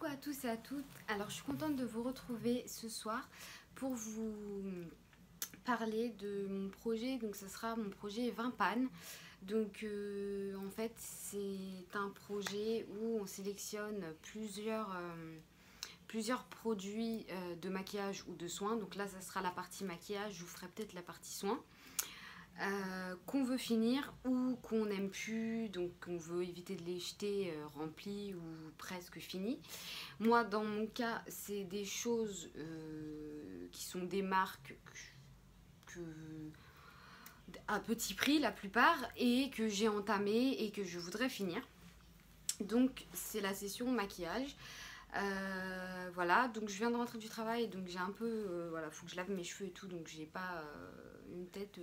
Coucou à tous et à toutes. Alors je suis contente de vous retrouver ce soir pour vous parler de mon projet. Donc ce sera mon projet 20 pannes. Donc en fait c'est un projet où on sélectionne plusieurs produits de maquillage ou de soins. Donc là ça sera la partie maquillage, je vous ferai peut-être la partie soins. Qu'on veut finir ou qu'on n'aime plus, donc on veut éviter de les jeter remplis ou presque finis. Moi dans mon cas c'est des choses qui sont des marques à petit prix la plupart et que j'ai entamé et que je voudrais finir. Donc c'est la session maquillage. Voilà, donc je viens de rentrer du travail, donc j'ai un peu, voilà, faut que je lave mes cheveux et tout, donc j'ai pas une tête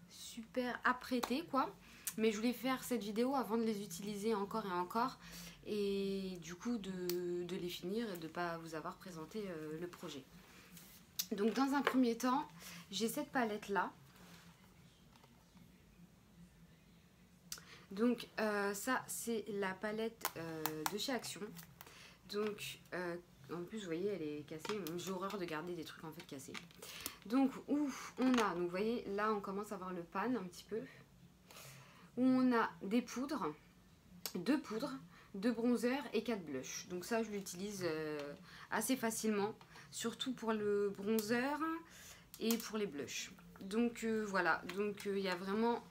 super apprêtée quoi. Mais je voulais faire cette vidéo avant de les utiliser encore et encore, et du coup de les finir et de pas vous avoir présenté le projet. Donc dans un premier temps, j'ai cette palette là. Donc ça c'est la palette de chez Action. Donc en plus vous voyez elle est cassée, j'ai horreur de garder des trucs en fait cassés. Donc où on a, donc vous voyez là on commence à voir le pan un petit peu. Où on a des poudres, 2 poudres, 2 bronzers et 4 blushs. Donc ça je l'utilise assez facilement, surtout pour le bronzer et pour les blushs. Donc voilà, donc il y a vraiment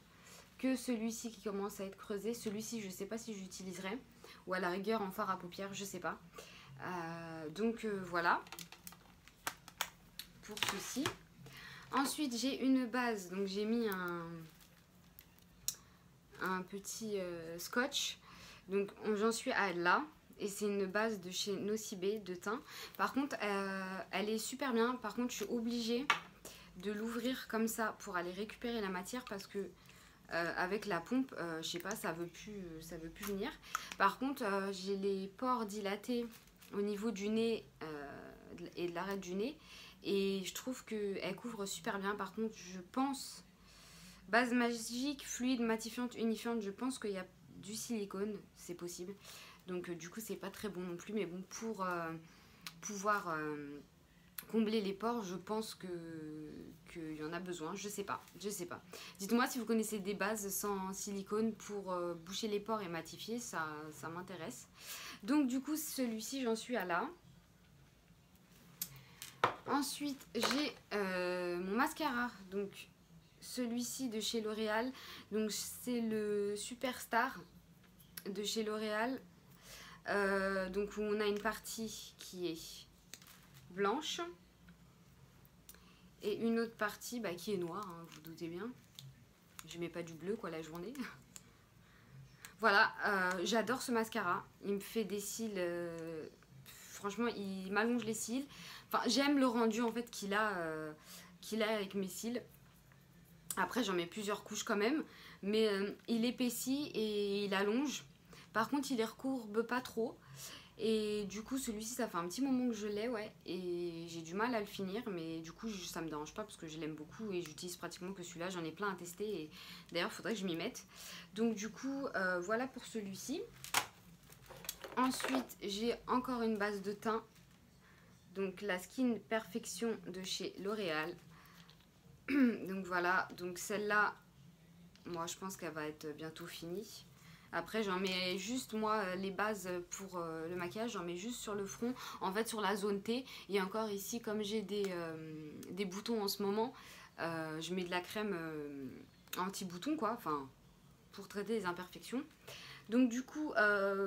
que celui-ci qui commence à être creusé. Celui-ci je sais pas si j'utiliserai, ou à la rigueur en fard à paupières, je sais pas. Donc voilà pour ceci. Ensuite j'ai une base, donc j'ai mis un petit scotch. Donc j'en suis à là. Et c'est une base de chez Nocibé de teint. Par contre elle est super bien. Par contre je suis obligée de l'ouvrir comme ça pour aller récupérer la matière, parce que avec la pompe je sais pas, ça veut plus venir. Par contre j'ai les pores dilatés au niveau du nez et de l'arête du nez, et je trouve qu'elle couvre super bien. Par contre je pense, base magique, fluide, matifiante, unifiante, je pense qu'il y a du silicone, c'est possible. Donc du coup c'est pas très bon non plus, mais bon, pour pouvoir combler les pores, je pense qu'il y en a besoin, je sais pas. Dites-moi si vous connaissez des bases sans silicone pour boucher les pores et matifier, ça m'intéresse. Donc du coup celui-ci j'en suis à là. Ensuite j'ai mon mascara, donc celui-ci de chez L'Oréal. Donc c'est le Superstar de chez L'Oréal. Donc où on a une partie qui est blanche et une autre partie qui est noire, hein, vous doutez bien. Je mets pas du bleu quoi la journée. Voilà, j'adore ce mascara. Il me fait des cils, franchement il m'allonge les cils. Enfin j'aime le rendu en fait qu'il a avec mes cils. Après j'en mets plusieurs couches quand même, mais il épaissit et il allonge. Par contre il les recourbe pas trop. Et du coup celui-ci ça fait un petit moment que je l'ai, ouais, et j'ai du mal à le finir, mais du coup ça me dérange pas parce que je l'aime beaucoup et j'utilise pratiquement que celui-là. J'en ai plein à tester et d'ailleurs il faudrait que je m'y mette. Donc du coup voilà pour celui-ci. Ensuite j'ai encore une base de teint, donc la Skin Perfection de chez L'Oréal. Donc voilà, donc celle-là moi je pense qu'elle va être bientôt finie. Après j'en mets juste, moi les bases pour le maquillage, j'en mets juste sur le front, en fait sur la zone T. Et encore ici comme j'ai des boutons en ce moment, je mets de la crème anti-bouton quoi, enfin pour traiter les imperfections. Donc du coup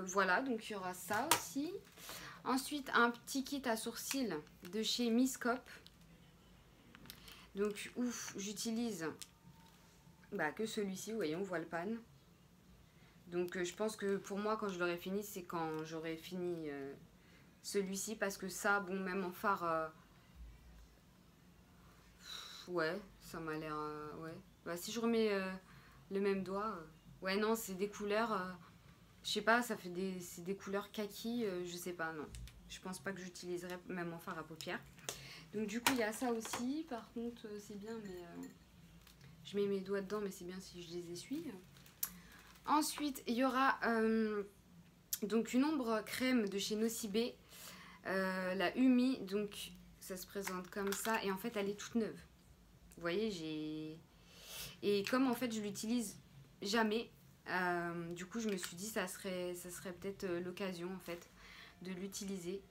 voilà, donc il y aura ça aussi. Ensuite un petit kit à sourcils de chez Miss Cop. Donc ouf, j'utilise que celui-ci, vous voyez on voit le pan. Donc je pense que pour moi quand je l'aurai fini, c'est quand j'aurai fini celui-ci, parce que ça, bon, même en fard, ouais, ça m'a l'air, ouais. Si je remets le même doigt, ouais non, c'est des couleurs, je sais pas, ça fait c'est des couleurs kaki, je sais pas, non. Je pense pas que j'utiliserai même en fard à paupières. Donc du coup il y a ça aussi, par contre c'est bien, mais je mets mes doigts dedans, mais c'est bien si je les essuie. Ensuite, il y aura Donc une ombre crème de chez Nocibé, la Umi, donc ça se présente comme ça et en fait elle est toute neuve. Vous voyez, et comme en fait je l'utilise jamais, du coup je me suis dit ça serait peut-être l'occasion en fait de l'utiliser.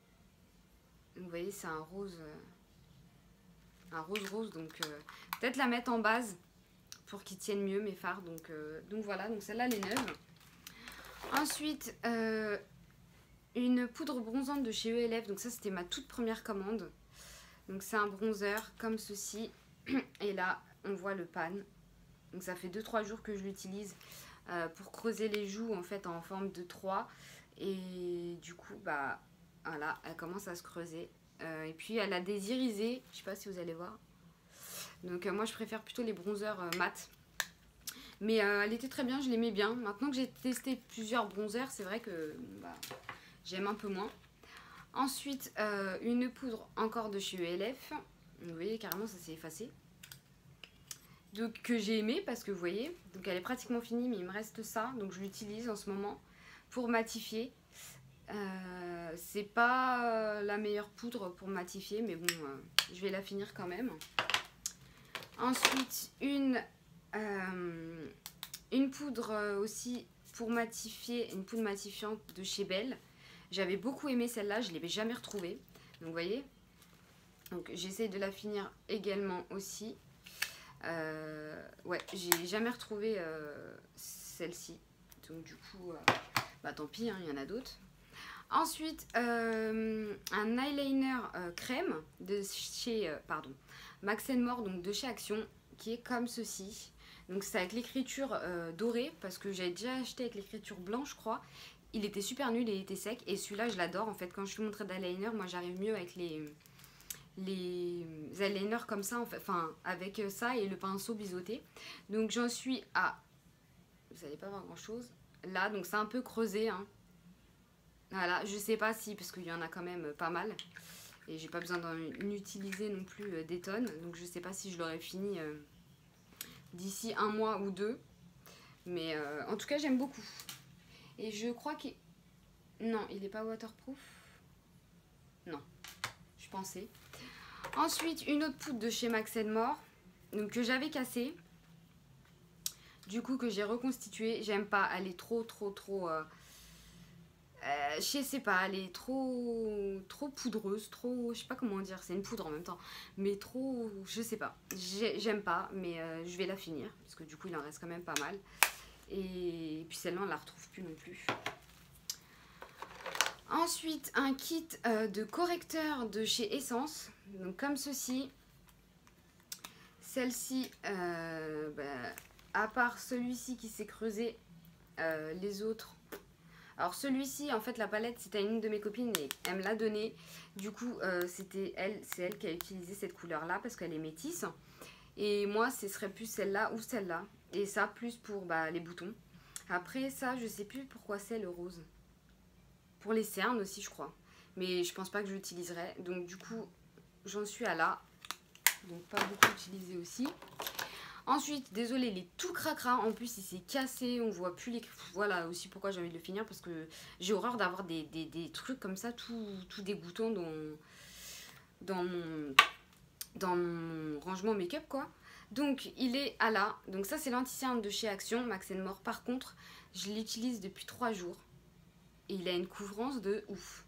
Vous voyez, c'est un rose rose, donc peut-être la mettre en base pour qu'ils tiennent mieux mes fards. Donc voilà, donc celle-là elle est neuve. Ensuite une poudre bronzante de chez ELF, donc ça c'était ma toute première commande. Donc c'est un bronzer comme ceci et là on voit le pan. Donc ça fait 2-3 jours que je l'utilise pour creuser les joues en fait en forme de 3 et du coup bah voilà, elle commence à se creuser et puis elle a des irisés, je sais pas si vous allez voir. Donc moi je préfère plutôt les bronzers mat. Mais elle était très bien, je l'aimais bien. Maintenant que j'ai testé plusieurs bronzers, c'est vrai que bah, j'aime un peu moins. Ensuite, une poudre encore de chez ELF. Vous voyez, carrément, ça s'est effacé. Donc, que j'ai aimé parce que vous voyez, donc elle est pratiquement finie, mais il me reste ça. Donc, je l'utilise en ce moment pour matifier. C'est pas la meilleure poudre pour matifier, mais bon, je vais la finir quand même. Ensuite, une poudre aussi pour matifier, une poudre matifiante de chez Belle. J'avais beaucoup aimé celle-là, je ne l'avais jamais retrouvée. Donc vous voyez, donc j'essaye de la finir également aussi. Ouais, j'ai jamais retrouvé celle-ci. Donc du coup, bah tant pis, hein, il y en a d'autres. Ensuite, un eyeliner crème de chez Max More, donc de chez Action, qui est comme ceci. Donc c'est avec l'écriture dorée, parce que j'avais déjà acheté avec l'écriture blanche, je crois. Il était super nul et il était sec. Et celui-là, je l'adore. En fait, quand je te montrais d'eyeliner, moi j'arrive mieux avec les eyeliners comme ça, en fait, enfin avec ça et le pinceau biseauté. Donc j'en suis à, vous n'allez pas voir grand chose là, donc c'est un peu creusé, hein. Voilà, je sais pas si, parce qu'il y en a quand même pas mal et j'ai pas besoin d'en utiliser non plus des tonnes, donc je sais pas si je l'aurai fini d'ici 1 mois ou 2, mais en tout cas j'aime beaucoup. Et je crois qu'il, non, il est pas waterproof, non, je pensais. Ensuite, une autre poudre de chez Max More, donc que j'avais cassée, du coup que j'ai reconstituée. J'aime pas, elle est trop je sais pas, elle est trop poudreuse, trop, je sais pas comment dire, c'est une poudre en même temps, mais trop, je sais pas, j'aime pas, mais je vais la finir, parce que du coup il en reste quand même pas mal. Et puis celle-là on la retrouve plus non plus. Ensuite, un kit de correcteur de chez Essence, donc comme ceci. Celle-ci, à part celui-ci qui s'est creusé, les autres. Alors celui-ci, en fait, la palette, c'était une de mes copines et elle me l'a donné. Du coup, c'est elle qui a utilisé cette couleur-là parce qu'elle est métisse. Et moi, ce serait plus celle-là ou celle-là. Et ça, plus pour les boutons. Après, ça, je sais plus pourquoi c'est le rose. Pour les cernes aussi, je crois. Mais je pense pas que je l'utiliserai. Donc, du coup, j'en suis à là. Donc, pas beaucoup utilisé aussi. Ensuite, désolé, il est tout cracra. En plus, il s'est cassé. On voit plus les... Voilà aussi pourquoi j'ai envie de le finir. Parce que j'ai horreur d'avoir des trucs comme ça, tout dégoûtants dans mon rangement make-up, quoi. Donc, il est à là. Donc, ça, c'est l'anti-cerne de chez Action, Max More. Par contre, je l'utilise depuis 3 jours. Et il a une couvrance de ouf.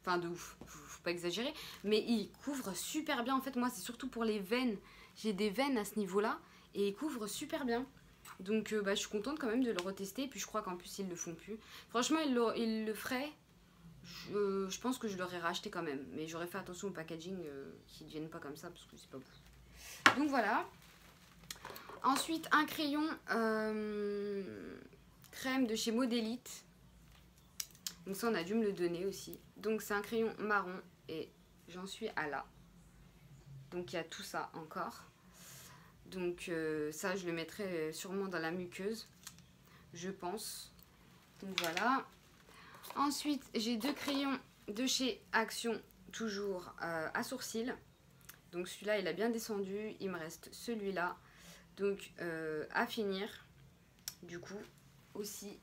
Enfin, de ouf. Faut pas exagérer. Mais il couvre super bien. En fait, moi, c'est surtout pour les veines. J'ai des veines à ce niveau-là. Et il couvre super bien. Donc, je suis contente quand même de le retester. Et puis, je crois qu'en plus, ils le font plus. Franchement, ils le feraient. Je pense que je l'aurais racheté quand même. Mais j'aurais fait attention au packaging qui ne devienne pas comme ça. Parce que c'est pas beau. Donc, voilà. Ensuite, un crayon crème de chez Modélite. Donc ça, on a dû me le donner aussi. Donc c'est un crayon marron et j'en suis à là. Donc il y a tout ça encore. Donc ça, je le mettrai sûrement dans la muqueuse, je pense. Donc voilà. Ensuite, j'ai 2 crayons de chez Action, toujours à sourcils. Donc celui-là, il a bien descendu. Il me reste celui-là. Donc à finir, du coup, aussi.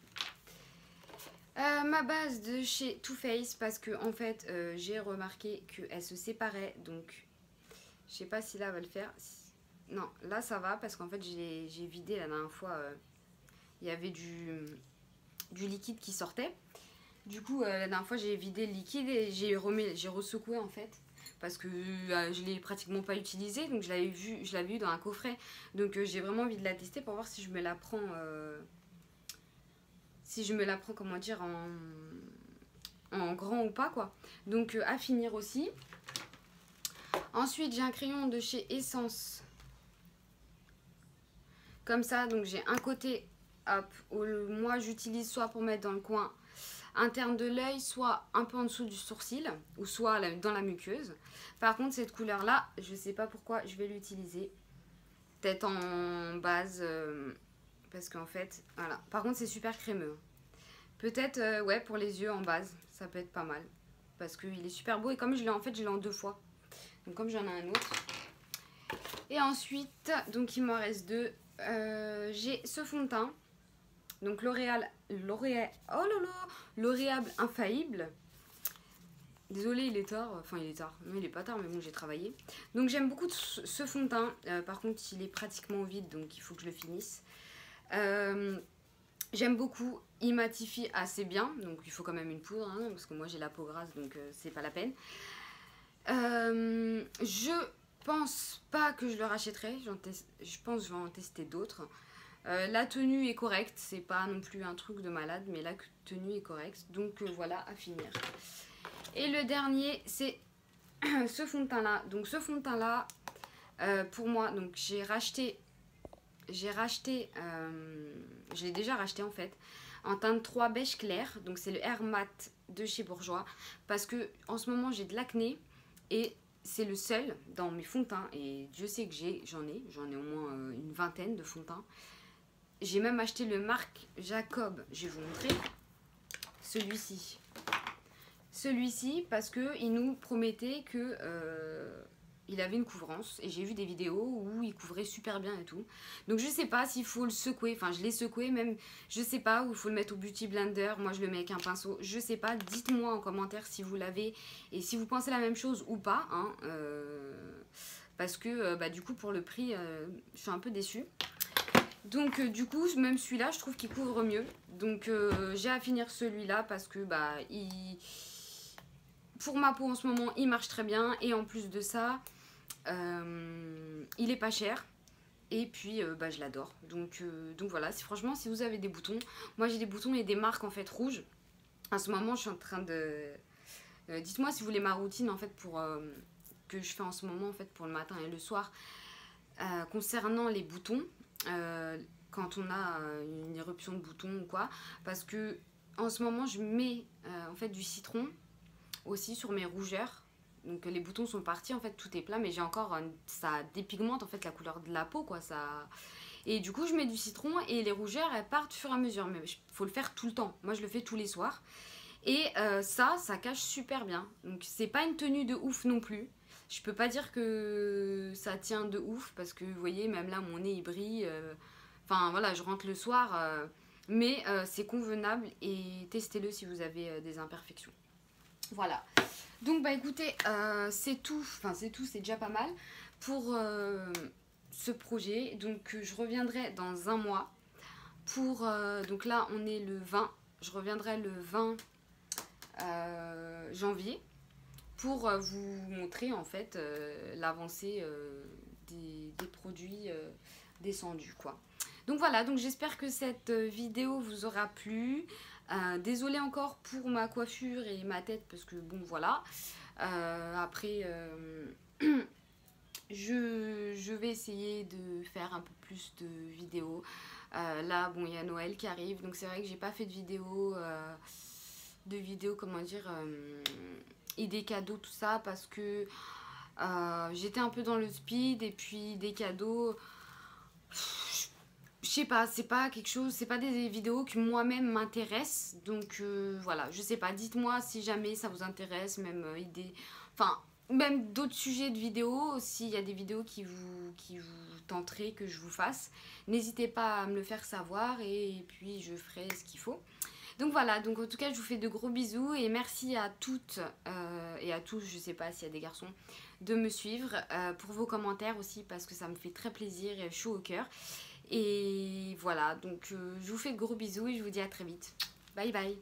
Ma base de chez Too Faced parce que en fait j'ai remarqué qu'elle se séparait, donc je sais pas si là elle va le faire. Non, là ça va parce qu'en fait j'ai vidé la dernière fois, il y avait du liquide qui sortait. Du coup la dernière fois j'ai vidé le liquide et j'ai ressecoué en fait. Parce que je l'ai pratiquement pas utilisé, donc je l'avais vu dans un coffret. Donc j'ai vraiment envie de la tester pour voir si je me la prends, comment dire, en grand ou pas quoi. Donc à finir aussi. Ensuite j'ai un crayon de chez Essence. Comme ça, donc j'ai un côté, hop, où moi j'utilise soit pour mettre dans le coin interne de l'œil, soit un peu en dessous du sourcil, ou soit dans la muqueuse. Par contre cette couleur là, je sais pas pourquoi je vais l'utiliser. Peut-être en base, parce qu'en fait, voilà. Par contre c'est super crémeux. Peut-être, ouais, pour les yeux en base, ça peut être pas mal. Parce qu'il est super beau et comme je l'ai en fait, je l'ai en 2 fois. Donc comme j'en ai un autre. Et ensuite, donc il m'en reste 2. J'ai ce fond de teint. Donc L'Oréal, oh là là, L'Oréal Infaillible. Désolée, il est tard. Enfin, il est tard. Non, il est pas tard, mais bon, j'ai travaillé. Donc j'aime beaucoup ce fond de teint. Par contre, il est pratiquement vide, donc il faut que je le finisse. J'aime beaucoup, il matifie assez bien, donc il faut quand même une poudre, hein, parce que moi j'ai la peau grasse, donc c'est pas la peine. Je pense pas que je le rachèterai, je pense que je vais en tester d'autres. La tenue est correcte, c'est pas non plus un truc de malade, mais la tenue est correcte, donc voilà, à finir. Et le dernier, c'est ce fond de teint là. Donc ce fond de teint là, pour moi, donc j'ai racheté, je l'ai déjà racheté en fait, en teinte 3 beige clair. Donc c'est le Air Matte de chez Bourjois. Parce que en ce moment j'ai de l'acné et c'est le seul dans mes fonds de teint. Et Dieu sait que j'en ai au moins une vingtaine de fonds de teint. J'ai même acheté le Marc Jacob, je vais vous montrer, celui-ci. Celui-ci parce qu'il nous promettait que il avait une couvrance et j'ai vu des vidéos où il couvrait super bien et tout. Donc je sais pas s'il faut le secouer, enfin je l'ai secoué même, je sais pas, où il faut le mettre au Beauty Blender, moi je le mets avec un pinceau, je sais pas, dites-moi en commentaire si vous l'avez et si vous pensez la même chose ou pas, hein, parce que bah, du coup pour le prix, je suis un peu déçue. Donc du coup, même celui-là, je trouve qu'il couvre mieux. Donc j'ai à finir celui-là parce que bah, pour ma peau en ce moment, il marche très bien. Et en plus de ça, il est pas cher. Et puis bah, je l'adore. Donc voilà, franchement, si vous avez des boutons, moi j'ai des boutons et des marques en fait rouges. En ce moment, je suis en train de... dites-moi si vous voulez ma routine en fait pour... que je fais en ce moment en fait pour le matin et le soir. Concernant les boutons, quand on a une éruption de boutons ou quoi, parce que en ce moment je mets en fait du citron aussi sur mes rougeurs, donc les boutons sont partis, en fait tout est plat, mais j'ai encore, ça dépigmente en fait la couleur de la peau quoi, ça... Et du coup je mets du citron et les rougeurs elles partent au fur et à mesure, mais il faut le faire tout le temps, moi je le fais tous les soirs. Et ça cache super bien, donc c'est pas une tenue de ouf non plus. Je peux pas dire que ça tient de ouf parce que vous voyez, même là mon nez il brille. Enfin voilà, je rentre le soir, mais c'est convenable et testez-le si vous avez des imperfections. Voilà. Donc bah écoutez, c'est tout. Enfin c'est tout, c'est déjà pas mal pour ce projet. Donc je reviendrai dans un mois pour. Donc là on est le 20. Je reviendrai le 20 janvier. Pour vous montrer en fait l'avancée des produits descendus quoi. Donc voilà, donc j'espère que cette vidéo vous aura plu. Désolée encore pour ma coiffure et ma tête parce que bon voilà. Après je vais essayer de faire un peu plus de vidéos. Là bon il y a Noël qui arrive, donc c'est vrai que j'ai pas fait de vidéo comment dire, idées cadeaux tout ça parce que j'étais un peu dans le speed et puis des cadeaux, je sais pas, c'est pas quelque chose, c'est pas des vidéos qui moi-même m'intéressent, donc voilà, je sais pas, dites-moi si jamais ça vous intéresse, même idées, enfin même d'autres sujets de vidéos, s'il y a des vidéos qui vous tenteraient que je vous fasse, n'hésitez pas à me le faire savoir et puis je ferai ce qu'il faut. Donc voilà, donc en tout cas je vous fais de gros bisous et merci à toutes et à tous, je sais pas s'il y a des garçons, de me suivre, pour vos commentaires aussi parce que ça me fait très plaisir et chaud au cœur. Et voilà, donc je vous fais de gros bisous et je vous dis à très vite. Bye bye.